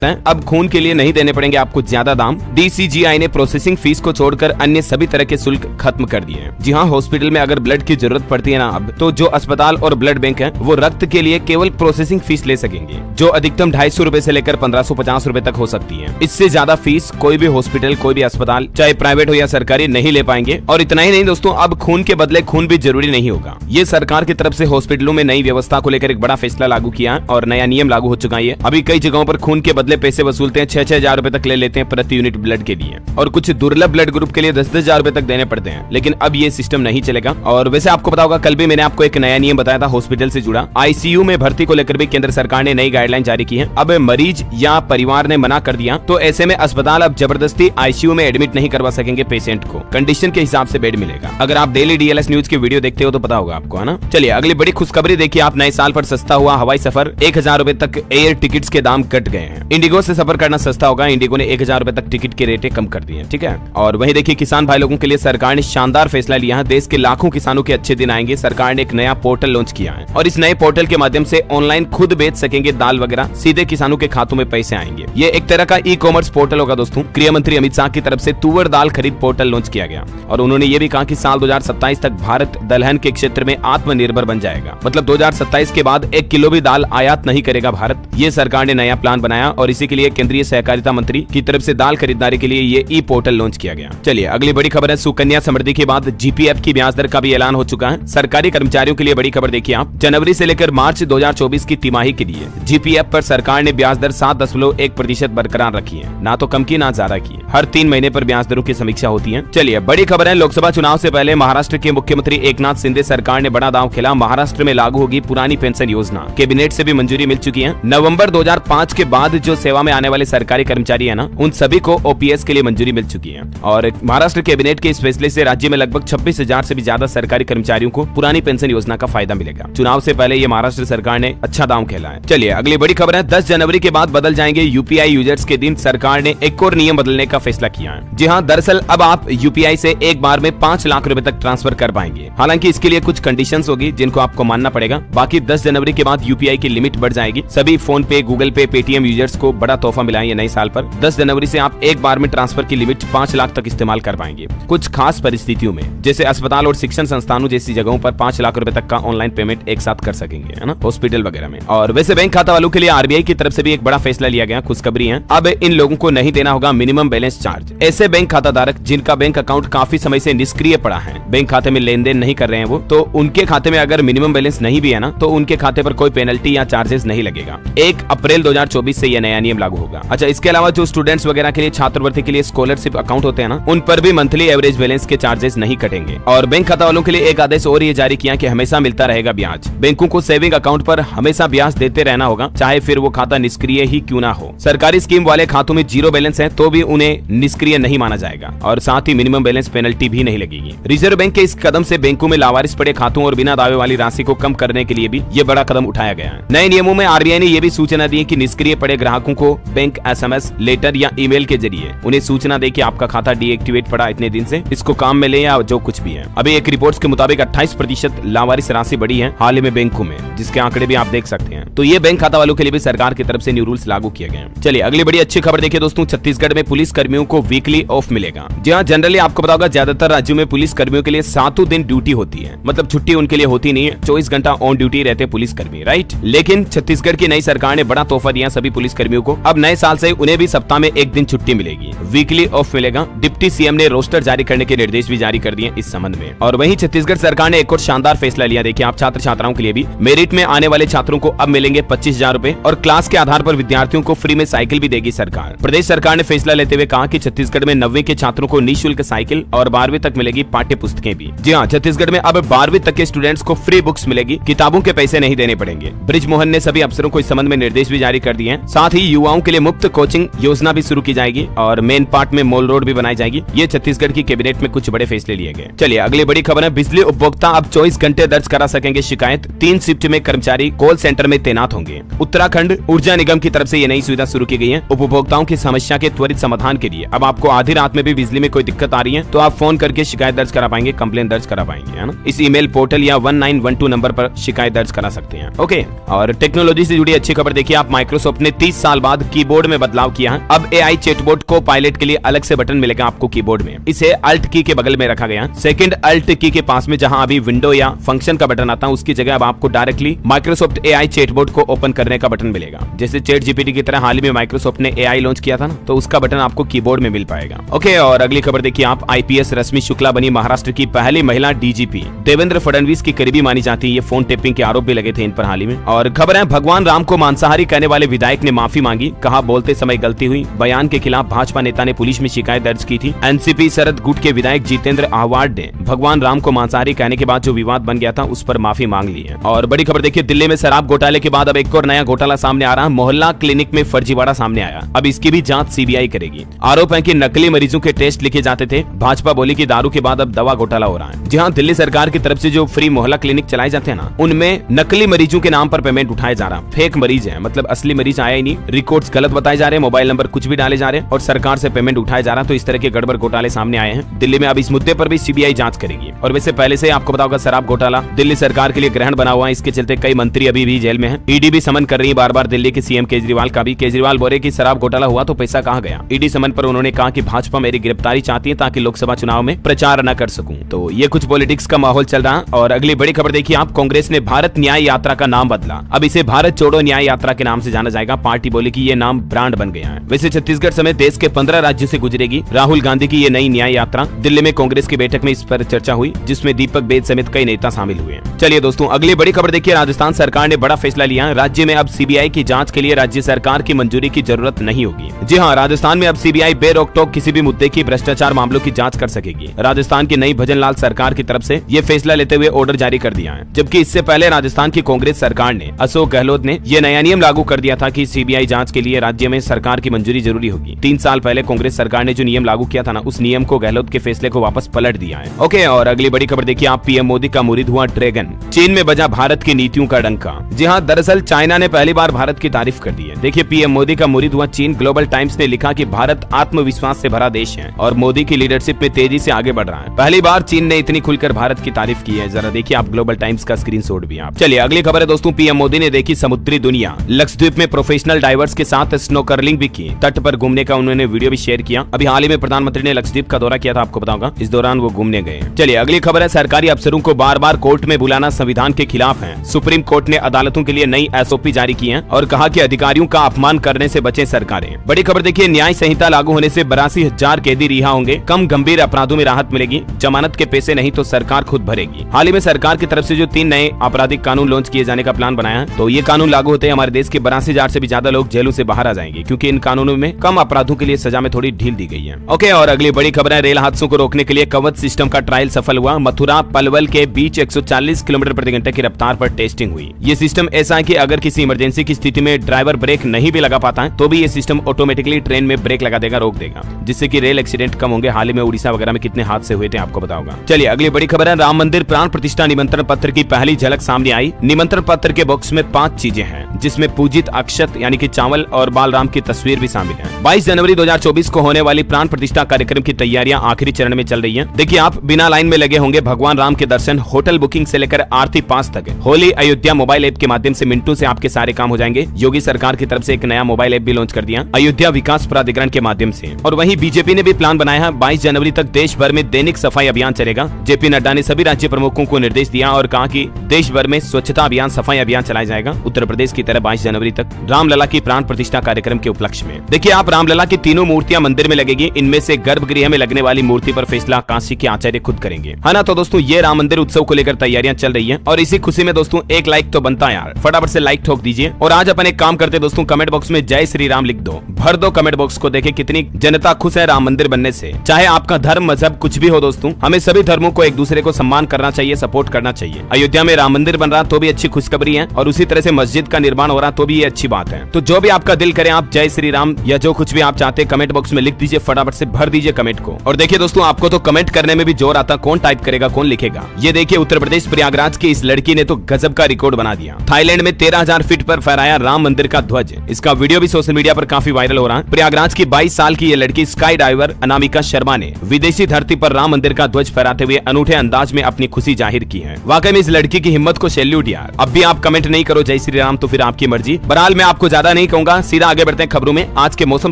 अब खून के लिए नहीं देने पड़ेंगे आपको ज्यादा दाम। DCGI ने प्रोसेसिंग फीस को छोड़कर अन्य सभी तरह के शुल्क खत्म कर दिए हैं। जी हाँ, हॉस्पिटल में अगर ब्लड की जरूरत पड़ती है ना अब, तो जो अस्पताल और ब्लड बैंक है वो रक्त के लिए केवल प्रोसेसिंग फीस ले सकेंगे, जो अधिकतम 250 रूपए से लेकर 1550 रूपए तक हो सकती है। इससे ज्यादा फीस कोई भी हॉस्पिटल, कोई भी अस्पताल, चाहे प्राइवेट हो या सरकारी, नहीं ले पाएंगे। और इतना ही नहीं दोस्तों, अब खून के बदले खून भी जरूरी नहीं होगा। ये सरकार की तरफ से हॉस्पिटलों में नई व्यवस्था को लेकर एक बड़ा फैसला लागू किया और नया नियम लागू हो चुका है। अभी कई जगहों पर खून के बदले पैसे वसूलते हैं, 6-6 हजार रूपए तक ले लेते हैं प्रति यूनिट ब्लड के लिए, और कुछ दुर्लभ ब्लड ग्रुप के लिए 10-10 हजार रूपए तक देने पड़ते हैं। लेकिन अब ये सिस्टम नहीं चलेगा। और वैसे आपको पता होगा, कल भी मैंने आपको एक नया नियम बताया था हॉस्पिटल से जुड़ा। ICU में भर्ती को लेकर भी केंद्र सरकार ने नई गाइडलाइन जारी की है। अब मरीज या परिवार ने मना कर दिया तो ऐसे में अस्पताल अब जबरदस्ती ICU में एडमिट नहीं करवा सकेंगे पेशेंट को, कंडीशन के हिसाब से बेड मिलेगा। अगर आप डेली DLS न्यूज की वीडियो देखते हो तो पता होगा आपको, है ना। चलिए अगली बड़ी खुशखबरी देखिए आप। नए साल पर सस्ता हुआ हवाई सफर, 1000 रूपए तक एयर टिकट्स के दाम कट गए हैं। इंडिगो से सफर करना सस्ता होगा। इंडिगो ने 1000 रूपए तक टिकट के रेटें कम कर दिए, ठीक है। और वहीं देखिए किसान भाई लोगों के लिए सरकार ने शानदार फैसला लिया है। देश के लाखों किसानों के अच्छे दिन आएंगे। सरकार ने एक नया पोर्टल लॉन्च किया है और इस नए पोर्टल के माध्यम से ऑनलाइन खुद बेच सकेंगे दाल वगैरह, सीधे किसानों के खातों में पैसे आएंगे। ये एक तरह का ई-कॉमर्स पोर्टल होगा दोस्तों। गृह मंत्री अमित शाह की तरफ से तुअर दाल खरीद पोर्टल लॉन्च किया गया और उन्होंने ये भी कहा कि साल 2027 तक भारत दलहन के क्षेत्र में आत्मनिर्भर बन जाएगा। मतलब 2027 के बाद 1 किलो भी दाल आयात नहीं करेगा भारत। ये सरकार ने नया प्लान बनाया और इसी के लिए केंद्रीय सहकारिता मंत्री की तरफ से दाल खरीदारी के लिए ये ई पोर्टल लॉन्च किया गया। चलिए अगली बड़ी खबर है, सुकन्या समृद्धि के बाद GPF की ब्याज दर का भी ऐलान हो चुका है। सरकारी कर्मचारियों के लिए बड़ी खबर देखिए आप। जनवरी से लेकर मार्च 2024 की तिमाही के लिए GPF पर सरकार ने ब्याज दर 7.1% बरकरार रखी है। ना तो कम की ना ज्यादा की। हर 3 महीने पर ब्याज दरों की समीक्षा होती है। चलिए बड़ी खबर है, लोकसभा चुनाव से पहले महाराष्ट्र के मुख्यमंत्री एकनाथ शिंदे सरकार ने बड़ा दांव खेला। महाराष्ट्र में लागू होगी पुरानी पेंशन योजना। कैबिनेट से भी मंजूरी मिल चुकी है। नवंबर 2005 के बाद जो सेवा में आने वाले सरकारी कर्मचारी है ना, उन सभी को OPS के लिए मंजूरी मिल चुकी है। और महाराष्ट्र कैबिनेट के इस फैसले से राज्य में लगभग 26,000 से भी ज्यादा सरकारी कर्मचारियों को पुरानी पेंशन योजना का फायदा मिलेगा। चुनाव से पहले ये महाराष्ट्र सरकार ने अच्छा दांव खेला है। चलिए अगली बड़ी खबर है, 10 जनवरी के बाद बदल जाएंगे UPI यूजर्स के दिन। सरकार ने एक और नियम बदलने का फैसला किया है। जी हाँ, दरअसल अब आप UPI से एक बार में 5 लाख रुपए तक ट्रांसफर कर पाएंगे। हालांकि इसके लिए कुछ कंडीशंस होगी जिनको आपको मानना पड़ेगा। बाकी 10 जनवरी के बाद UPI की लिमिट बढ़ जाएगी। सभी फोन पे, गूगल पे, पेटीएम यूजर्स को बड़ा तोहफा मिला है नए साल पर। 10 जनवरी से आप एक बार में ट्रांसफर की लिमिट 5 लाख तक इस्तेमाल कर पाएंगे। कुछ खास परिस्थितियों में, जैसे अस्पताल और शिक्षण संस्थानों जैसी जगहों पर 5 लाख रुपए तक का ऑनलाइन पेमेंट एक साथ कर सकेंगे, है ना, हॉस्पिटल वगैरह में। और वैसे बैंक खाता वालों के लिए RBI की तरफ से भी एक बड़ा फैसला लिया गया। खुशखबरी है, अब इन लोगों को नहीं देना होगा मिनिमम बैलेंस चार्ज। ऐसे बैंक खाता धारक जिनका बैंक अकाउंट काफी समय से निष्क्रिय पड़ा है, बैंक खाते में लेन देन नहीं कर रहे हैं वो, तो उनके खाते में अगर मिनिमम बैलेंस नहीं भी है ना, तो उनके खाते पर कोई पेनल्टी या चार्जेस नहीं लगेगा। 1 अप्रैल 2024 से यह नया नियम लागू होगा। अच्छा, इसके अलावा जो स्टूडेंट्स वगैरह के लिए, छात्रवृत्ति के लिए स्कॉलरशिप अकाउंट होते हैं ना, उन पर भी मंथली एवरेज बैलेंस के चार्जेस नहीं कटेंगे। और बैंक खाता वालों के लिए एक आदेश और ये जारी किया कि हमेशा मिलता रहेगा ब्याज। बैंकों को सेविंग अकाउंट पर हमेशा ब्याज देते रहना होगा, चाहे फिर वो खाता निष्क्रिय ही क्यों ना हो। सरकारी स्कीम वाले खातों में 0 बैलेंस है तो भी उन्हें निष्क्रिय नहीं माना जाएगा और साथ ही मिनिमम बैलेंस पेनल्टी भी नहीं लगेगी। रिजर्व बैंक के इस कदम से बैंकों में लावारिस पड़े खातों और बिना दावे वाली राशि को कम करने के लिए भी ये बड़ा कदम उठाया गया है। नए नियमों में RBI ने यह भी सूचना दी कि निष्क्रिय पड़े ग्राहकों को बैंक SMS, लेटर या ईमेल के जरिए उन्हें सूचना दे कि आपका खाता डीएक्टिवेट पड़ा इतने दिन से, इसको काम में ले या जो कुछ भी है। अभी एक रिपोर्ट्स के मुताबिक 28% लावारिस राशि बढ़ी है हाल ही में बैंकों में, जिसके आंकड़े भी आप देख सकते हैं। तो ये बैंक खाता वालों के लिए भी सरकार की तरफ से न्यू रूल्स लागू किए गए हैं। चलिए अगली बड़ी अच्छी खबर देखिए दोस्तों, छत्तीसगढ़ में पुलिस कर्मियों को वीकली ऑफ मिलेगा। जी हाँ, जनरली आपको पता होगा ज्यादातर राज्यों में पुलिस कर्मियों के लिए 7 दिन ड्यूटी होती है, मतलब छुट्टी उनके लिए होती नहीं है। 24 घंटा ऑन ड्यूटी रहते पुलिस कर्मी, राइट। लेकिन छत्तीसगढ़ की नई सरकार ने बड़ा तोहफा दिया सभी पुलिस कर्मियों को। अब नए साल से उन्हें भी सप्ताह में 1 दिन छुट्टी मिलेगी, वीकली ऑफ मिलेगा। डिप्टी CM ने रोस्टर जारी करने के निर्देश भी जारी कर दिए इस संबंध में। और वहीं छत्तीसगढ़ सरकार ने एक और शानदार फैसला लिया। देखिए आप, छात्र छात्राओं के लिए भी मेरिट में आने वाले छात्रों को अब मिलेंगे 25,000 रूपए और क्लास के आधार पर विद्यार्थियों को फ्री में साइकिल भी देगी सरकार। प्रदेश सरकार ने फैसला लेते हुए कहा कि छत्तीसगढ़ में 9वीं के छात्रों को निःशुल्क साइकिल और 12वीं तक मिलेगी पाठ्य पुस्तकें भी। जी हाँ, छत्तीसगढ़ में अब 12वीं तक के स्टूडेंट्स को फ्री बुक्स मिलेगी, किताबों के पैसे नहीं देने पड़ेंगे। ब्रिज मोहन ने सभी अफसरों को इस संबंध में निर्देश भी जारी कर दिए हैं। साथ ही युवाओं के लिए मुफ्त कोचिंग योजना भी शुरू की जाएगी और मेन पार्ट में मॉल रोड भी बनाई जाएगी। ये छत्तीसगढ़ की कैबिनेट में कुछ बड़े फैसले लिए गए। चलिए अगली बड़ी खबर है, बिजली उपभोक्ता अब 24 घंटे दर्ज करा सकेंगे शिकायत। 3 शिफ्ट में कर्मचारी कॉल सेंटर में तैनात होंगे। उत्तराखंड ऊर्जा निगम की तरफ से ये नई सुविधा शुरू की गई है। उपभोक्ताओं की समस्या के त्वरित समाधान के लिए अब आपको आधी रात में भी बिजली में कोई दिक्कत आ रही है तो आप फोन करके शिकायत दर्ज करा पाएंगे, कंप्लेन दर्ज करा पाएंगे, है ना। इस ईमेल पोर्टल या 1912 नंबर पर शिकायत दर्ज करा सकते हैं। ओके, और टेक्नोलॉजी से जुड़ी अच्छी खबर देखिए आप, माइक्रोसॉफ्ट ने 30 साल बाद कीबोर्ड में बदलाव किया है। अब AI चैटबॉट को पायलट के लिए अलग से बटन मिलेगा आपको कीबोर्ड में, इसे अल्ट की के बगल में रखा गया। सेकंड अल्ट की के पास में जहां अभी विंडो या फंक्शन का बटन आता है, उसकी जगह अब आपको डायरेक्टली माइक्रोसॉफ्ट AI चैटबॉट को ओपन करने का बटन मिलेगा। जैसे चैट जीपीटी की तरह हाल ही में माइक्रोसॉफ्ट ने AI लॉन्च किया था ना, तो उसका बटन आपको कीबोर्ड में मिल पाएगा। ओके, और अगली खबर देखिए आप, IPS रश्मि शुक्ला बनी महाराष्ट्र की पहली महिला DGP। देवेंद्र फडणवीस की करीबी मानी जाती है, ये फोन टेपिंग के आरोप भी लगे थे इन पर हाल ही में। और खबर है, भगवान राम को मांसाहारी कहने वाले विधायक ने माफी मांगी, कहा बोलते समय गलती हुई। बयान के खिलाफ भाजपा नेता ने पुलिस में शिकायत दर्ज की थी। एनसीपी शरद गुट के विधायक जितेंद्र आहवाड ने भगवान राम को मांसाहारी कहने के बाद जो विवाद बन गया था उस पर माफी मांग ली है। और बड़ी खबर देखिए, दिल्ली में शराब घोटाले के बाद अब एक और नया घोटाला सामने आ रहा है। मोहल्ला क्लिनिक में फर्जीवाड़ा सामने आया, अब इसकी भी जांच CBI करेगी। आरोप है कि नकली मरीजों के टेस्ट लिखे जाते थे। भाजपा बोली कि दारू के बाद अब दवा घोटाला हो रहा है। जी हाँ, दिल्ली सरकार की तरफ से जो फ्री मोहल्ला क्लिनिक चलाए जाते हैं ना, उनमें नकली मरीजों के नाम पर पेमेंट उठाया जा रहा। फेक मरीज है, मतलब असली मरीज आया ही नहीं, रिकॉर्ड्स गलत बताए जा रहे हैं, मोबाइल नंबर कुछ भी डाले जा रहे हैं और सरकार से पेमेंट उठाया जा रहा। तो इस तरह के गड़बड़ घोटाले सामने आए हैं दिल्ली में। अब इस मुद्दे पर भी CBI जांच करेगी। और वैसे पहले से आपको पता होगा, शराब घोटाला दिल्ली सरकार के लिए ग्रहण बना हुआ है। इसके चलते कई मंत्री अभी भी जेल में हैं। ED भी समन कर रही है बार बार दिल्ली के CM केजरीवाल का भी। केजरीवाल बोले कि शराब घोटाला हुआ तो पैसा कहाँ गया। ED समन पर उन्होंने कहा कि भाजपा मेरी गिरफ्तारी चाहती है ताकि लोकसभा चुनाव में प्रचार न कर सकूं। तो ये कुछ पॉलिटिक्स का माहौल चल रहा है। और अगली बड़ी खबर देखिए आप, कांग्रेस ने भारत न्याय यात्रा का नाम बदला, अब इसे भारत छोड़ो न्याय यात्रा के नाम से जाना जाएगा। पार्टी बोली कि ये नाम ब्रांड बन गया है। वैसे छत्तीसगढ़ समेत देश के 15 राज्यों से गुजरेगी राहुल गांधी की ये नई न्याय यात्रा। दिल्ली में कांग्रेस की बैठक में इस पर चर्चा हुई, जिसमें दीपक बेद समेत कई नेता शामिल हुए। चलिए दोस्तों, अगली बड़ी खबर देखिए, राजस्थान सरकार ने बड़ा फैसला लिया। राज्य में अब CBI की जांच के लिए राज्य सरकार की मंजूरी की जरूरत नहीं होगी। जी हाँ, राजस्थान में अब CBI बेरोक-टोक किसी भी मुद्दे की भ्रष्टाचार मामलों की जांच कर सकेगी। राजस्थान की नई भजन लाल सरकार की तरफ से ये फैसला लेते हुए ऑर्डर जारी कर दिया है। जबकि इससे पहले राजस्थान की कांग्रेस सरकार ने, अशोक गहलोत ने यह नया नियम लागू कर दिया था कि CBI जांच के लिए राज्य में सरकार की मंजूरी जरूरी होगी। 3 साल पहले कांग्रेस सरकार ने जो नियम लागू किया था ना, उस नियम को गहलोत के फैसले को वापस पलट दिया है। ओके, और अगली बड़ी खबर देखिए आप, PM मोदी का मुरीद हुआ ड्रैगन, चीन में बजा भारत की नीतियों का डंका। जी हाँ, दरअसल चाइना ने पहली बार भारत की तारीफ कर दी है। देखिए, PM मोदी का मुरीद हुआ चीन। ग्लोबल टाइम्स ने लिखा कि भारत आत्मविश्वास से भरा देश है और मोदी की लीडरशिप में तेजी से आगे बढ़ रहा है। पहली बार चीन ने इतनी खुलकर भारत की तारीफ की है। जरा देखिए आप ग्लोबल टाइम्स का स्क्रीनशॉट भी आप। चलिए अगली खबर है दोस्तों, PM मोदी ने देखी समुद्री दुनिया। लक्षद्वीप में प्रोफेशनल डाइवर्स के साथ स्नोकर्लिंग भी की। तट पर घूमने का उन्होंने वीडियो भी शेयर किया। अभी हाल ही में प्रधानमंत्री ने लक्षद्वीप का दौरा किया था, आपको बताऊंगा। इस दौरान वो घूमने गए। चलिए अगली खबर है, सरकारी अफसरों को बार बार कोर्ट में बुलाना संविधान के खिलाफ है। सुप्रीम कोर्ट ने अदालतों के लिए नई SOP जारी की है और कहा कि अधिकारियों का अपमान करने से बचे सरकारें। बड़ी खबर देखिए, न्याय संहिता लागू होने से 82,000 कैदी रिहा होंगे। कम गंभीर अपराधों में राहत मिलेगी। जमानत के पैसे नहीं तो सरकार खुद भरेगी। हाल ही में सरकार की तरफ से जो 3 नए आपराधिक कानून लॉन्च किए जाने का प्लान बनाया है, तो ये कानून लागू होते हैं हमारे देश के 82,000 से भी ज्यादा लोग जेलों से बाहर आ जाएंगे, क्योंकि इन कानूनों में कम अपराधों के लिए सजा में थोड़ी ढील दी गई है। ओके, और अगली बड़ी खबर है, रेल हादसों को रोकने के लिए कवच सिस्टम का ट्रायल सफल हुआ। मथुरा पलवल के बीच 140 किलोमीटर प्रति घंटे की रफ्तार पर टेस्टिंग हुई। ये सिस्टम ऐसा है कि अगर किसी इमरजेंसी की स्थिति में ड्राइवर ब्रेक नहीं भी लगा पाता है, तो भी ये सिस्टम ऑटोमेटिकली ट्रेन में ब्रेक लगा देगा, रोक देगा, जिससे कि रेल एक्सीडेंट कम होंगे। हाल ही में उड़ीसा वगैरह में कितने हादसे हुए थे आपको बताऊंगा। चलिए अगली बड़ी खबर है, राम मंदिर प्राण प्रतिष्ठा निमंत्रण पत्र की पहली झलक सामने आई। निमंत्रण पत्र के बॉक्स में 5 चीजें हैं, जिसमें पूजित अक्षत यानी कि चावल और बालराम की तस्वीर भी शामिल है। 22 जनवरी 2024 को होने वाली प्राण प्रतिष्ठा कार्यक्रम की तैयारियां आखिरी चरण में चल रही है। देखिए आप बिना लाइन में लगे होंगे भगवान राम के दर्शन, होटल बुकिंग से लेकर आरती पास तक। होली अयोध्या मोबाइल ऐप के माध्यम से मिनटों से आपके सारे काम हो जाएंगे। योगी सरकार की तरफ से एक नया मोबाइल ऐप भी लॉन्च कर दिया अयोध्या विकास प्राधिकरण के माध्यम से। और वहीं बीजेपी ने भी प्लान बनाया है, 22 जनवरी तक देश भर में दैनिक सफाई अभियान चलेगा। JP नड्डा ने सभी राज्य प्रमुखों को निर्देश दिया और कहा कि देश भर में स्वच्छता अभियान, सफाई अभियान चलाया जाएगा। उत्तर प्रदेश की तरह 22 जनवरी तक रामलला की प्राण प्रतिष्ठा कार्यक्रम के उपलक्ष्य में। देखिए आप, रामलला की तीनों मूर्तियां मंदिर में लगेगी। इनमें से गर्भगृह में लगने वाली मूर्ति पर फैसला काशी के आचार्य खुद करेंगे, है ना। तो दोस्तों ये राम मंदिर उत्सव को लेकर तैयारियां चल रही है और इसी खुशी में दोस्तों एक लाइक तो बनता है यार, फटाफट से लाइक ठोक दीजिए। और आज अपन एक काम करते दोस्तों, कमेंट बॉक्स में जय श्री राम लिख दो, भर दो कमेंट बॉक्स को। देखे कितनी जनता खुश है राम मंदिर बनने से। चाहे आपका धर्म मजहब कुछ भी हो दोस्तों, हमें सभी धर्मों को एक दूसरे को सम्मान करना चाहिए, सपोर्ट करना चाहिए। अयोध्या में राम मंदिर बन रहा तो भी अच्छी खुशखबरी है और उसी तरह से मस्जिद का निर्माण हो रहा तो भी ये अच्छी बात है। तो जो भी आपका दिल करे आप जय श्री राम या जो कुछ भी आप चाहते हैं कमेंट बॉक्स में लिख दीजिए, फटाफट से भर दीजिए कमेंट को। और देखिए दोस्तों, आपको तो कमेंट करने में भी जोर आता, कौन टाइप करेगा कौन लिखेगा। ये देखिए उत्तर प्रदेश प्रयागराज की इस लड़की ने तो गजब का रिकॉर्ड बना दिया। थाईलैंड में 13,000 फीट पर फहराया राम मंदिर का ध्वज। इसका वीडियो भी सोशल मीडिया पर काफी वायरल हो रहा है। प्रयागराज की 22 साल की ये लड़की स्काई डाइवर अनामिका शर्मा ने विदेशी धरती पर राम मंदिर का ध्वज फहराते हुए अनूठे अंदाज में अपनी खुशी जाहिर की है। वाकई में इस लड़की की हिम्मत को सैल्यूट यार। अब भी आप कमेंट नहीं करो जय श्री राम तो फिर आपकी मर्जी। बहरहाल मैं आपको ज्यादा नहीं नहीं कहूंगा, सीधा आगे बढ़ते हैं खबरों में। आज के मौसम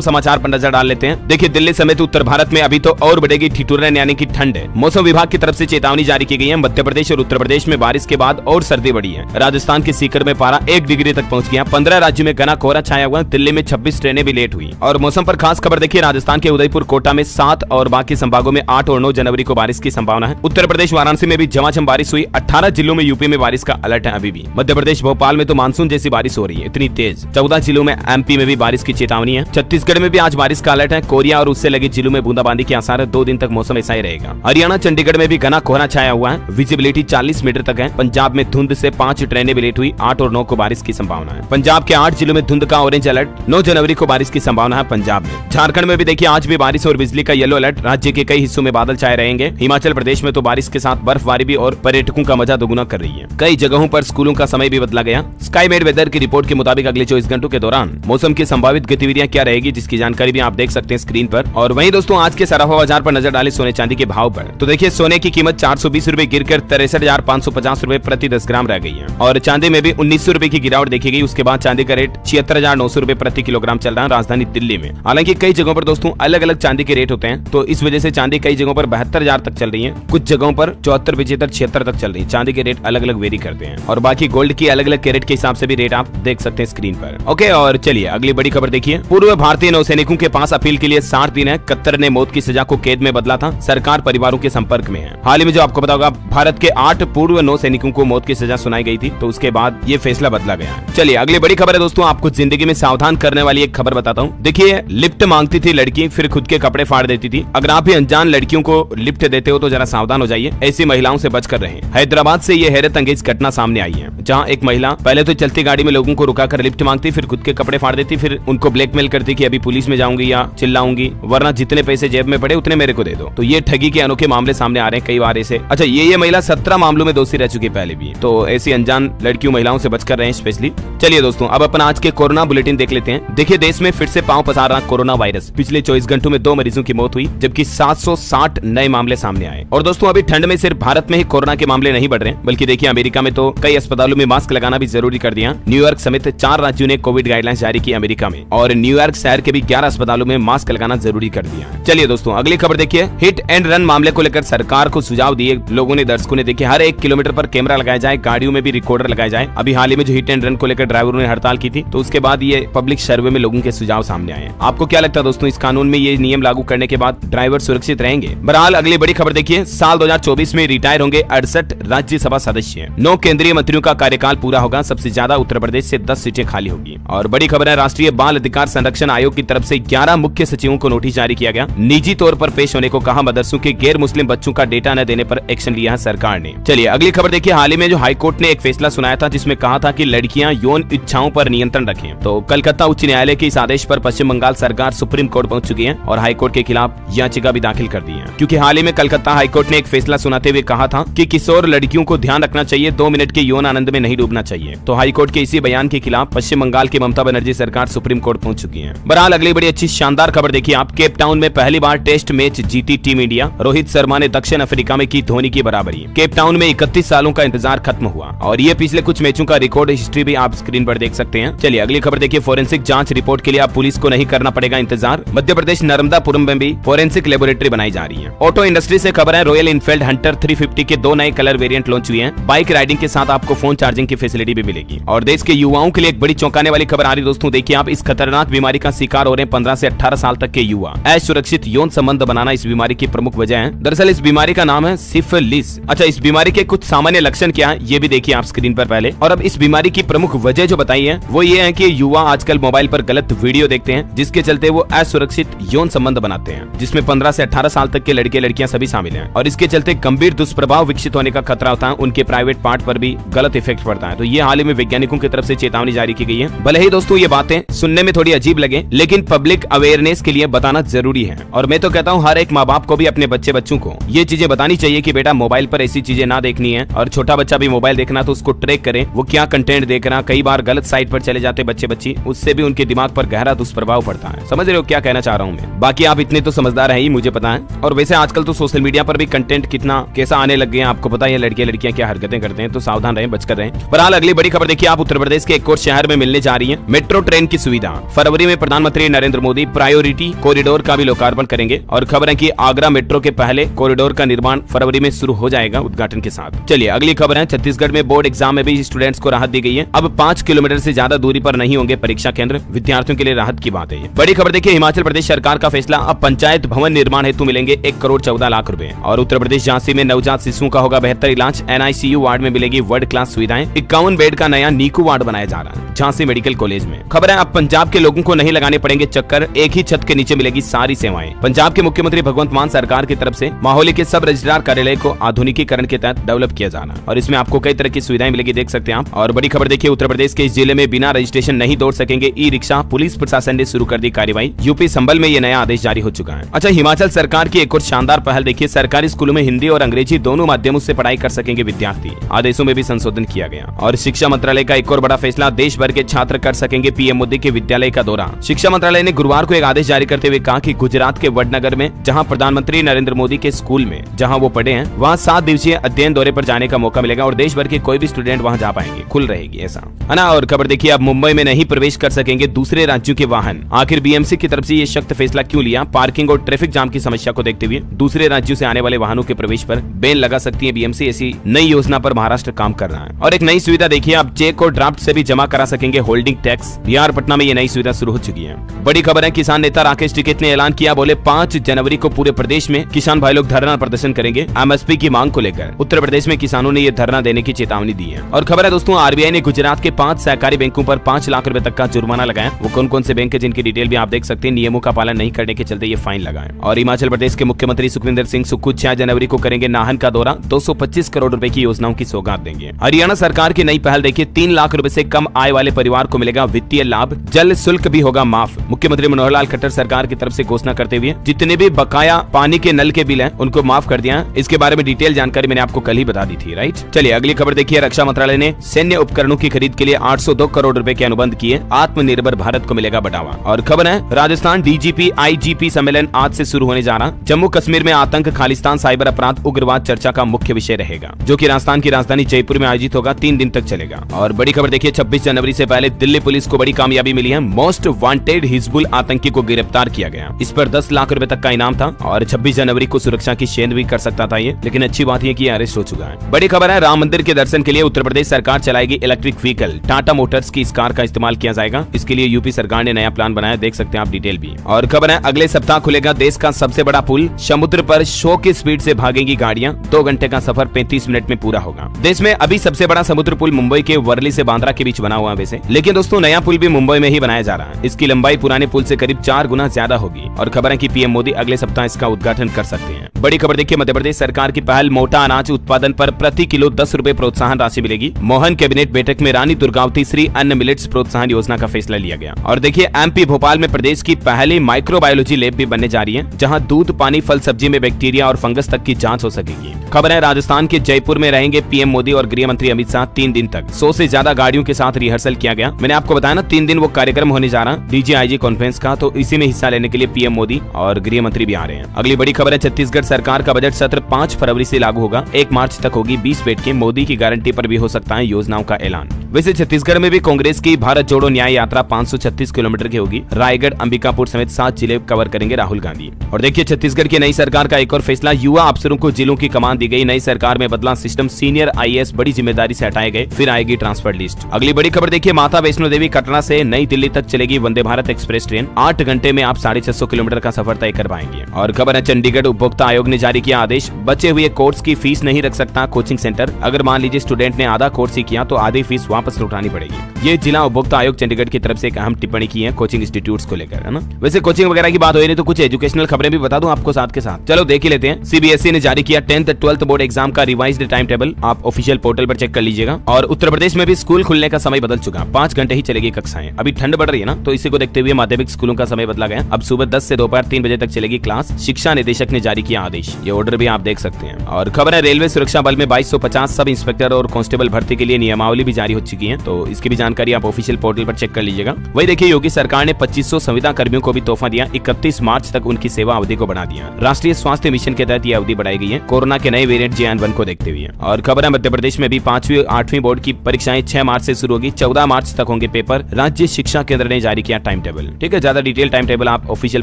समाचार पर नजर डाल लेते हैं। देखिए, दिल्ली समेत उत्तर भारत में अभी तो और बढ़ेगी ठिठुरन यानी कि ठंड। मौसम विभाग की तरफ से चेतावनी जारी की गई है। मध्य प्रदेश और उत्तर प्रदेश में बारिश के बाद और सर्दी बढ़ी है। राजस्थान के सीकर में पारा 1 डिग्री तक पहुंच गया। 15 राज्यों में घना कोहरा छाया हुआ। दिल्ली में 26 ट्रेनें भी लेट हुई। और मौसम पर खास खबर देखिए, राजस्थान के उदयपुर, कोटा में 7 और बाकी संभागों में 8 और 9 जनवरी को बारिश की संभावना है। उत्तर प्रदेश वाराणसी में भी झमाझम बारिश हुई। 18 जिलों में यूपी में बारिश का अलर्ट है। अभी भी मध्य प्रदेश भोपाल में तो मानसून जैसी बारिश हो रही है, इतनी तेज। 14 जिलों में एमपी में भी बारिश की चेतावनी है। छत्तीसगढ़ में भी आज बारिश का अलर्ट है। कोरिया और उससे लगे जिलों में बूंदाबांदी के आसार है। 2 दिन तक मौसम ऐसा ही रहेगा। हरियाणा चंडीगढ़ में भी घना कोहरा छाया हुआ है। विजिबिलिटी 40 मीटर तक है। पंजाब में धुंध से 5 ट्रेनें भी लेट हुई। 8 और 9 को बारिश की संभावना है। पंजाब के 8 जिलों में धुंध का ऑरेंज अलर्ट। 9 जनवरी को बारिश की संभावना है पंजाब में। झारखंड में भी देखिए, आज भी बारिश और बिजली का येलो अलर्ट। राज्य के कई हिस्सों में बादल छाए रहेंगे। हिमाचल प्रदेश में तो बारिश के साथ बर्फबारी भी और पर्यटकों का मजा दोगुना कर रही है। कई जगहों पर स्कूलों का समय भी बदला गया। स्काईमेड वेदर की रिपोर्ट के मुताबिक अगले 24 घंटों के दौरान मौसम की संभावित गतिविधियां क्या रहेगी, जिसकी जानकारी भी आप देख सकते हैं स्क्रीन पर। और वहीं दोस्तों, आज के सराफा बाजार पर नजर डाले सोने चांदी के भाव पर, तो देखिए, सोने की कीमत 420 रुपए गिरकर 63,550 रुपए प्रति 10 ग्राम रह गई है। और चांदी में भी 1900 रुपए की गिरावट देखी गई। उसके बाद चांदी का रेट 76,900 रुपए प्रति किलोग्राम चल रहा है राजधानी दिल्ली में। हालांकि कई जगहों पर दोस्तों अलग अलग चांदी के रेट होते हैं, तो इस वजह से चांदी कई जगहों पर 72,000 तक चल रही है। कुछ जगहों पर 74, 75, 76 तक चल रही है। चांदी के रेट अलग अलग वेरी करते हैं। और बाकी गोल्ड की अलग अलग कैरेट के हिसाब से भी रेट आप देख सकते हैं स्क्रीन पर। ओके, और चलिए अगली बड़ी खबर देखिए। पूर्व भारतीय नौसैनिकों के पास अपील के लिए 60 दिन है। कतर ने मौत की सजा को कैद में बदला था। सरकार परिवारों के संपर्क में है। हाल ही में जो आपको पता होगा, भारत के 8 पूर्व नौसैनिकों को मौत की सजा सुनाई गई थी, तो उसके बाद ये फैसला बदला गया है। चलिए अगली बड़ी खबर है दोस्तों, आपको जिंदगी में सावधान करने वाली एक खबर बताता हूँ। देखिए, लिफ्ट मांगती थी लड़की, फिर खुद के कपड़े फाड़ देती थी। अगर आप भी अनजान लड़कियों को लिफ्ट देते हो तो जरा सावधान हो जाइए। ऐसी महिलाओं से बचकर रहें। हैदराबाद से ये हैरत अंगेज घटना सामने आई है, जहाँ एक महिला पहले तो चलती गाड़ी में लोगों को रुकाकर लिफ्ट मांगती, फिर खुद के कपड़े फाड़ देती, फिर उनको ब्लैकमेल करती कि अभी पुलिस में जाऊंगी या चिल्लाऊंगी, वरना जितने पैसे जेब में पड़े उतने मेरे को दे दो। तो ये ठगी के अनोखे मामले सामने आ रहे हैं कई बार ऐसे। अच्छा, ये महिला 17 मामलों में दोषी रह चुकी है पहले भी। तो ऐसी अनजान लड़कियों महिलाओं से बचकर रहे स्पेशली। चलिए दोस्तों, अब अपन आज के कोरोना बुलेटिन देख लेते हैं। देखिए, देश में फिर से पांव पसार रहा कोरोना वायरस। पिछले 24 घंटों में 2 मरीजों की मौत हुई, जबकि 760 नए मामले सामने आए। और दोस्तों, अभी ठंड में सिर्फ भारत में ही कोरोना के मामले नहीं बढ़ रहे, बल्कि देखिए अमेरिका में तो कई अस्पतालों में मास्क लगाना भी जरूरी कर दिया। न्यूयॉर्क समेत 4 राज्यों ने कोविड गाइडलाइंस जारी की अमेरिका में, और न्यूयॉर्क शहर के भी 11 अस्पतालों में मास्क लगाना जरूरी कर दिया। चलिए दोस्तों, अगली खबर देखिए। हिट एंड रन मामले को लेकर सरकार को सुझाव दिए लोगों ने, दर्शकों ने। देखिए, हर 1 किलोमीटर पर कैमरा लगाया जाए, गाड़ियों में भी रिकॉर्डर लगाया जाए। अभी हाल ही में जो हिट एंड रन को लेकर ड्राइवरों ने हड़ताल की थी, तो उसके बाद ये पब्लिक सर्वे में लोगों के सुझाव सामने आए। आपको क्या लगता है दोस्तों, इस कानून में ये नियम लागू करने के बाद ड्राइवर सुरक्षित रहेंगे? बहरहाल अगली बड़ी खबर देखिए। साल 2024 में रिटायर होंगे 68 राज्यसभा सदस्य। 9 केंद्रीय मंत्रियों का कार्यकाल पूरा होगा। सबसे ज्यादा उत्तर प्रदेश से 10 सीटें खाली होगी। और बड़ी खबर है, राष्ट्रीय बाल अधिकार संरक्षण आयोग की तरफ से 11 मुख्य सचिवों को नोटिस जारी किया गया। निजी तौर पर पेश होने को कहा। मदरसों के गैर मुस्लिम बच्चों का डेटा न देने पर एक्शन लिया है सरकार ने। चलिए अगली खबर देखिए। हाल ही में जो हाईकोर्ट ने एक फैसला सुनाया था, जिसमें कहा था कि लड़कियां यौन इच्छाओं पर नियंत्रण रखें। तो कलकत्ता उच्च न्यायालय के इस आदेश पर पश्चिम बंगाल सरकार सुप्रीम कोर्ट पहुंच चुकी है और हाईकोर्ट के खिलाफ याचिका भी दाखिल कर दी है। क्योंकि हाल ही में कलकत्ता हाईकोर्ट ने एक फैसला सुनाते हुए कहा था कि किशोर लड़कियों को ध्यान रखना चाहिए, 2 मिनट के यौन आनंद में नहीं डूबना चाहिए। तो हाईकोर्ट के इसी बयान के खिलाफ पश्चिम बंगाल की ममता बनर्जी सरकार सुप्रीम कोर्ट पहुंच चुकी है। बहरहाल अगली बड़ी अच्छी शानदार खबर देखिए आप। केप टाउन में पहली बार टेस्ट मैच जीती टीम इंडिया। रोहित शर्मा ने दक्षिण अफ्रीका में की धोनी की बराबरी। केप टाउन में 31 सालों का इंतजार खत्म हुआ और ये पिछले कुछ मैचों का रिकॉर्ड हिस्ट्री भी आप स्क्रीन पर देख सकते हैं। चलिए अगली खबर देखिए। फोरेंसिक जांच रिपोर्ट के लिए आप पुलिस को नहीं करना पड़ेगा इंतजार। मध्य प्रदेश नर्मदापुरम में भी फोरेंसिक लेबोरेटरी बनाई जा रही है। ऑटो इंडस्ट्री से खबर है, रॉयल इनफील्ड हंटर 350 के 2 नए कलर वेरिएंट लॉन्च हुए हैं। बाइक राइडिंग के साथ आपको फोन चार्जिंग की फैसिलिटी भी मिलेगी। और देश के युवाओं के लिए एक बड़ी चौंकाने वाली खबर आ रही दोस्तों। देखिए आप, इस खतरनाक बीमारी का शिकार हो रहे हैं 15 से 18 साल तक के युवा। असुरक्षित यौन संबंध बनाना इस बीमारी की प्रमुख वजह है। दरअसल इस बीमारी का नाम है सिफिलिस। अच्छा, इस बीमारी के कुछ सामान्य लक्षण क्या है ये भी देखिए आप स्क्रीन पर पहले। और अब इस बीमारी की प्रमुख वजह जो बताई है वो ये है कि युवा आजकल मोबाइल पर गलत वीडियो देखते हैं, जिसके चलते वो असुरक्षित यौन संबंध बनाते हैं, जिसमें 15 से 18 साल तक के लड़के लड़कियां सभी शामिल हैं। और इसके चलते गंभीर दुष्प्रभाव विकसित होने का खतरा होता है। उनके प्राइवेट पार्ट पर भी गलत इफेक्ट पड़ता है। तो ये हाल ही में वैज्ञानिकों की तरफ से चेतावनी जारी की गई है। भले ही दोस्तों ये बातें सुनने में थोड़ी अजीब लगे, लेकिन पब्लिक अवेयरनेस के लिए बताना जरूरी है। और मैं तो कहता हूँ हर एक माँ बाप को भी अपने बच्चों को ये चीजें बतानी चाहिए कि बेटा मोबाइल पर ऐसी चीजें ना देखनी है। और छोटा बच्चा भी मोबाइल देखना तो उसको ट्रैक करें, वो क्या कंटेंट देख रहा। कई बार गलत साइट पर चले जाते बच्चे, उससे भी उनके दिमाग पर गहरा दुष्प्रभाव पड़ता है। समझ रहे हो क्या कहना चाह रहा हूँ मैं? बाकी आप इतने तो समझदार हैं ही, मुझे पता है। और वैसे आजकल तो सोशल मीडिया पर भी कंटेंट कितना कैसा आने लग गए हैं, आपको पता है लड़कियां क्या हरकतें करते हैं। तो सावधान रहें, बचकर रहें। बहरहाल अगली बड़ी खबर देखिए आप। उत्तर प्रदेश के एक और शहर में मिलने जा रही है। मेट्रो ट्रेन की सुविधा। फरवरी में प्रधानमंत्री नरेंद्र मोदी प्रायोरिटी कॉरिडोर का भी लोकार्पण करेंगे और खबर है कि आगरा मेट्रो के पहले कॉरिडोर का निर्माण फरवरी में शुरू हो जाएगा उद्घाटन के साथ। चलिए अगली खबर है, छत्तीसगढ़ में बोर्ड एग्जाम में भी स्टूडेंट्स को राहत दी गई है। अब 5 किलोमीटर से ज्यादा दूरी पर नहीं होंगे परीक्षा केंद्र, विद्यार्थियों के लिए राहत की बात है। बड़ी खबर देखिए, हिमाचल प्रदेश सरकार का फैसला, अब पंचायत भवन निर्माण हेतु मिलेंगे 1,14,00,000 रुपए। और उत्तर प्रदेश झांसी में नवजात शिशुओं का होगा बेहतर इलाज, NICU वार्ड में मिलेगी वर्ल्ड क्लास सुविधाएं। 51 बेड का नया नीकू वार्ड बनाया जा रहा है झांसी मेडिकल कॉलेज में। खबर है, अब पंजाब के लोगों को नहीं लगाने पड़ेंगे चक्कर, एक ही छत के नीचे मिलेगी सारी सेवाएं। पंजाब के मुख्यमंत्री भगवंत मान सरकार की तरफ से माहौली के सब रजिस्ट्रार कार्यालय को आधुनिकीकरण के तहत डेवलप किया जाना और इसमें आपको कई तरह की सुविधाएं मिलेगी, देख सकते हैं आप। और बड़ी खबर देखिए, उत्तर प्रदेश के इस जिले में बिना रजिस्ट्रेशन नहीं दौड़ सकेंगे ई-रिक्शा, पुलिस प्रशासन ने शुरू कर दी कार्रवाई। यूपी संभल में ये नया आदेश जारी हो चुका है। अच्छा, हिमाचल सरकार की एक और शानदार पहल देखिए, सरकारी स्कूलों में हिंदी और अंग्रेजी दोनों माध्यमों से पढ़ाई कर सकेंगे विद्यार्थी। आदेशों में भी संशोधन किया गया। और शिक्षा मंत्रालय का एक और बड़ा फैसला, देश भर के छात्र कर सकेंगे पीएम मोदी के विद्यालय का दौरा। शिक्षा मंत्रालय ने गुरुवार को एक आदेश जारी करते हुए कहा कि गुजरात के वडनगर में जहां प्रधानमंत्री नरेंद्र मोदी के स्कूल में जहां वो पढ़े हैं वहां 7 दिवसीय अध्ययन दौरे पर जाने का मौका मिलेगा और देश भर के कोई भी स्टूडेंट वहां जा पाएंगे, खुल रहेगी ऐसा है ना। और खबर देखिए, अब मुंबई में नहीं प्रवेश कर सकेंगे दूसरे राज्यों के वाहन। आखिर बीएमसी की तरफ से ये सख्त फैसला क्यों लिया? पार्किंग और ट्रैफिक जाम की समस्या को देखते हुए दूसरे राज्यों से आने वाले वाहनों के प्रवेश पर बैन लगा सकती है बीएमसी। ऐसी नई योजना पर महाराष्ट्र काम कर रहा है। और एक नई सुविधा देखिए, आप चेक और ड्राफ्ट से भी जमा करा सकेंगे होल्डिंग टैक्स। बिहार पटना में ये नई सुविधा शुरू हो चुकी है। बड़ी खबर है, किसान नेता राकेश टिकैत ने ऐलान किया, बोले 5 जनवरी को पूरे प्रदेश में किसान भाई लोग धरना प्रदर्शन करेंगे एमएसपी की मांग को लेकर। उत्तर प्रदेश में किसानों ने ये धरना देने की चेतावनी दी है। और खबर है दोस्तों, आरबीआई ने गुजरात के 5 सहकारी बैंकों पर 5 लाख रुपए तक का जुर्माना लगाया। वो कौन कौन से बैंक है जिनकी डिटेल भी आप देख सकते हैं, नियमों का पालन नहीं करने के चलते ये फाइन लगा है। और हिमाचल प्रदेश के मुख्यमंत्री सुखविंदर सिंह सुक्खू 6 जनवरी को करेंगे नाहन का दौरा, 225 करोड़ रुपए की योजनाओं की सौगात देंगे। हरियाणा सरकार की नई पहल देखिए, 3 लाख रुपए से कम आय वाले परिवार को मिलेगा वित्तीय लाभ, जल शुल्क भी होगा माफ। मुख्यमंत्री मनोहर लाल खट्टर सरकार की तरफ से घोषणा करते हुए जितने भी बकाया पानी के नल के बिल हैं उनको माफ कर दिया। इसके बारे में डिटेल जानकारी मैंने आपको कल ही बता दी थी, राइट। चलिए अगली खबर देखिए, रक्षा मंत्रालय ने सैन्य उपकरणों की खरीद के लिए 802 करोड़ रुपए के अनुबंध किए, आत्मनिर्भर भारत को मिलेगा बढ़ावा। और खबर है, राजस्थान DGP IGP सम्मेलन आज से शुरू होने जा रहा। जम्मू कश्मीर में आतंक, खालिस्तान, साइबर अपराध, उग्रवाद चर्चा का मुख्य विषय रहेगा, जो कि राजस्थान की राजधानी जयपुर में आयोजित होगा, 3 दिन तक चलेगा। और बड़ी खबर देखिए, 26 जनवरी से पहले दिल्ली पुलिस को बड़ी कामयाबी मिली है, मोस्ट वांटेड हिजबुल आतंकी को गिरफ्तार किया गया। इस पर 10 लाख रुपए तक का इनाम था और 26 जनवरी को सुरक्षा की सेंध भी कर सकता था ये, लेकिन अच्छी बात यह कि अरेस्ट हो चुका है। बड़ी खबर है, राम मंदिर के दर्शन के लिए उत्तर प्रदेश सरकार चलाएगी इलेक्ट्रिक व्हीकल, टाटा मोटर्स की इस कार का इस्तेमाल किया जाएगा। इसके लिए यूपी सरकार ने नया प्लान बनाया, देख सकते हैं आप डिटेल भी। और खबर है, अगले सप्ताह खुलेगा देश का सबसे बड़ा पुल, समुद्र पर 100 की स्पीड से भागेंगी गाड़ियां, 2 घंटे का सफर 35 मिनट में पूरा होगा। देश में अभी सबसे बड़ा समुद्र पुल मुंबई के वर्ली से बांद्रा के बीच बना हुआ वैसे, लेकिन दोस्तों नया पुल भी मुंबई में ही बनाया जा रहा है। इसकी लंबाई पुराने पुल से करीब 4 गुना ज्यादा होगी। और खबर है कि पीएम मोदी अगले सप्ताह इसका उद्घाटन कर सकते हैं। बड़ी खबर देखिए, मध्य प्रदेश सरकार की पहल, मोटा अनाज उत्पादन पर प्रति किलो 10 रुपए प्रोत्साहन राशि मिलेगी। मोहन कैबिनेट बैठक में रानी दुर्गावती श्री अन्न मिलेट्स प्रोत्साहन योजना का फैसला लिया गया। और देखिए, MP भोपाल में प्रदेश की पहली माइक्रोबायोलॉजी लैब भी बनने जा रही है, जहां दूध, पानी, फल, सब्जी में बैक्टीरिया और फंगस तक की जांच हो सकेगी। खबर है, राजस्थान के जयपुर में रहेंगे पीएम मोदी और गृह मंत्री अमित शाह 3 दिन तक। 100 से ज्यादा गाड़ियों के साथ रिहर्सल किया गया। मैंने आपको बताया ना, 3 दिन वो कार्यक्रम होने जा रहा DGIG कॉन्फ्रेंस का, तो इसी में हिस्सा लेने के लिए पीएम मोदी और गृह मंत्री भी आ रहे हैं। अगली बड़ी खबर है, छत्तीसगढ़ सरकार का बजट सत्र 5 फरवरी से लागू होगा, 1 मार्च तक होगी 20 बेड की। मोदी की गारंटी पर भी हो सकता है योजनाओं का ऐलान। वैसे छत्तीसगढ़ में भी कांग्रेस की भारत जोड़ो न्याय यात्रा 536 किलोमीटर की होगी। रायगढ़, अंबिकापुर समेत 7 जिले कवर करेंगे राहुल गांधी। और देखिए, छत्तीसगढ़ की नई सरकार का एक और फैसला, युवा अफसरों को जिलों की कमान दी गई। नई सरकार में बदला सिस्टम, सीनियर IAS बड़ी जिम्मेदारी से हटाए गए, फिर आएगी ट्रांसफर लिस्ट। अगली बड़ी खबर देखिए, माता वैष्णो देवी कटरा से नई दिल्ली तक चलेगी वंदे भारत एक्सप्रेस ट्रेन, 8 घंटे में आप 650 किलोमीटर का सफर तय कर पाएंगे। और खबर है, चंडीगढ़ उपभोक्ता आयोग ने जारी किया आदेश, बचे हुए कोर्स की फीस नहीं रख सकता कोचिंग सेंटर। अगर मान लीजिए स्टूडेंट ने आधा कोर्स ही किया तो आधी फीस वापस लौटानी पड़ेगी। ये जिला उपभोक्ता आयोग चंडीगढ़ की तरफ से एक अहम टिप्पणी की है कोचिंग इंस्टीट्यूट्स को लेकर, है ना। वैसे कोचिंग वगैरह की बात हो रही है तो कुछ एजुकेशनल खबरें भी बता दूं आपको साथ के साथ, चलो देख ही लेते हैं। CBSE ने जारी किया 10th 12th बोर्ड एग्जाम का रिवाइज्ड टाइम टेबल, आप ऑफिशियल पोर्टल पर चेक कर लीजिएगा। और उत्तर प्रदेश में भी स्कूल खुलने का समय बदल चुका, 5 घंटे ही चलेगी कक्षाएं। अभी ठंड बढ़ रही है ना, तो इसी को देखते हुए माध्यमिक स्कूलों का समय बदला गया। अब सुबह 10 से दोपहर 3 बजे तक चलेगी क्लास। शिक्षा निदेशक ने जारी किया आदेश, ये ऑर्डर भी आप देख सकते हैं। और खबर है, रेलवे सुरक्षा बल में 2250 सब इंस्पेक्टर और कांस्टेबल भर्ती के लिए नियमावली भी जारी हो चुकी है, तो इसकी भी जानकारी आप ऑफिशियल पोर्टल पर चेक कर लीजिएगा। वही देखिए, योगी सरकार ने 2500 संविदा कर्मियों को भी तोहफा दिया। 31 मार्च तक उनकी सेवा अवधि को बढ़ा दिया। राष्ट्रीय स्वास्थ्य मिशन के तहत यह अवधि बढ़ाई गई है कोरोना के नए वेरिएंट JN1 को देखते हुए। और खबर है मध्य प्रदेश में भी 5वीं 8वीं बोर्ड की परीक्षाएं 6 मार्च से शुरू होगी, 14 मार्च तक होंगे पेपर। राज्य शिक्षा केंद्र ने जारी किया टाइम टेबल। ठीक है, ज्यादा डिटेल टाइम टेबल आप ऑफिशियल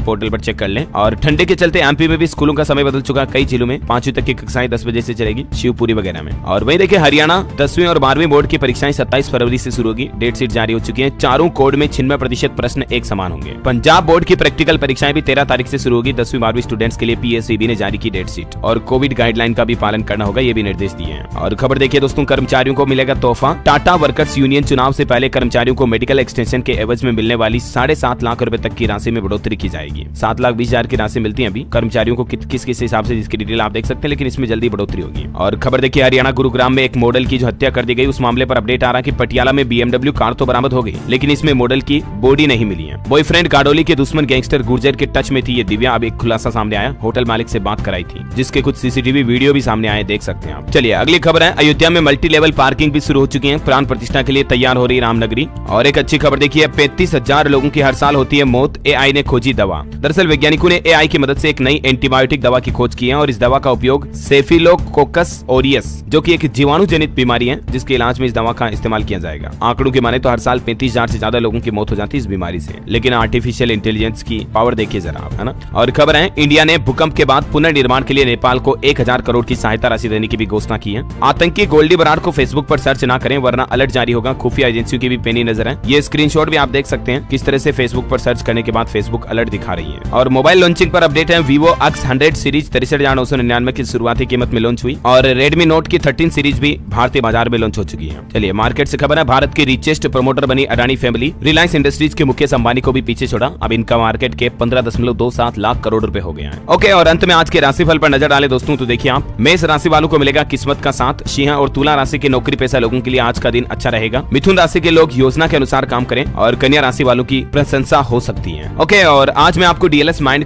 पोर्टल पर चेक कर लें। और ठंडे के चलते एमपी में भी स्कूलों का समय बदल चुका। कई जिलों में 5वीं तक की कक्षाएं 10 बजे से चलेगी, शिवपुरी वगैरह में। और वही देखिए, हरियाणा 10वीं और 12वीं बोर्ड की परीक्षाएं 27 फरवरी से शुरू होगी। डेट शीट जारी हो चुकी है। चारों कोड में 96% प्रश्न एक समान होंगे। पंजाब बोर्ड की प्रैक्टिकल परीक्षाएं भी 13 तारीख से शुरू होगी। 10वीं 12वीं स्टूडेंट्स के लिए PSEB ने जारी की डेट शीट। और कोविड गाइडलाइन का भी पालन करना होगा, ये भी निर्देश दिए हैं। और खबर देखिए दोस्तों, कर्मचारियों को मिलेगा तोहफा। टाटा वर्कर्स यूनियन चुनाव से पहले कर्मचारियों को मेडिकल एक्सटेंशन के एवज में मिलने वाली 7.5 लाख रुपए तक की राशि में बढ़ोतरी की जाएगी। 7,20,000 की राशि मिलती है अभी कर्मचारियों को, किस किस हिसाब से, जिसकी डिटेल आप देख सकते हैं, लेकिन इसमें जल्दी बढ़ोतरी होगी। और खबर देखिए, हरियाणा गुरुग्राम में एक मॉडल की जो हत्या कर दी गई, उस मामले पर अपडेट आ रहा है कि पटियाला में BMW कार तो बरामद हो गई, लेकिन इसमें मॉडल की बॉडी नहीं मिली है। बॉयफ्रेंड गाडोली के दुश्मन गैंगस्टर गुर्जर के टच में थी ये दिव्या। अब एक खुलासा सामने आया, होटल मालिक से बात कराई थी, जिसके कुछ CCTV वीडियो भी सामने आए, देख सकते हैं आप। चलिए अगली खबर है, अयोध्या में मल्टी लेवल पार्किंग भी शुरू हो चुकी है। प्राण प्रतिष्ठा के लिए तैयार हो रही रामनगरी। और एक अच्छी खबर देखिए, 35,000 लोगों की हर साल होती है मौत, AI ने खोजी दवा। दरअसल वैज्ञानिकों ने AI की मदद से एक नई एंटीबायोटिक दवा की खोज की है। और इस दवा का उपयोग स्टेफिलोकोकस ऑरियस, जो कि एक जीवाणु जनित बीमारी है, जिसके इलाज में इस दवा का इस्तेमाल किया जाएगा। आंकड़ों की माने तो हर साल 35,000 से ज्यादा लोगों की मौत हो जाती है इस बीमारी से। लेकिन आर्टिफिशियल इंटेलिजेंस की पावर देखिए जरा आप, है ना। और खबर है, इंडिया ने भूकंप के बाद पुनर्निर्माण के लिए नेपाल को 1000 करोड़ की सहायता राशि देने की भी घोषणा की है। आतंकी गोल्डी बराड़ को फेसबुक पर सर्च ना करें, वरना अलर्ट जारी होगा। खुफिया एजेंसियों की भी पैनी नजर है। ये स्क्रीनशॉट भी आप देख सकते हैं, किस तरह से फेसबुक पर सर्च करने के बाद फेसबुक अलर्ट दिखा रही है। और मोबाइल लॉन्चिंग पर अपडेट है, Vivo X100 सीरीज 63,999 की शुरुआती कीमत में लॉन्च हुई। और Redmi Note की 13 सीरीज भी भारतीय बाजार में लॉन्च हो चुकी है। चलिए मार्केट से खबर है, भारत की रिचेस्ट प्रमोटर बनी अडानी फैमिली। रिलायंस इंडस्ट्रीज के मुकेश अंबानी को भी पीछे छोड़ा। अब इनका मार्केट के 15.27 लाख करोड़ रुपए हो गया है। ओके, और अंत में आज के राशिफल पर नजर डालें दोस्तों, तो देखिए आप, मेष राशि वालों को मिलेगा किस्मत का साथ। सिंह और तुला राशि के नौकरी पेशा लोगों के लिए आज का दिन अच्छा रहेगा। मिथुन राशि के लोग योजना के अनुसार काम करें। और कन्या राशि वालों की प्रशंसा हो सकती है। ओके, और आज मैं आपको DLS माइंड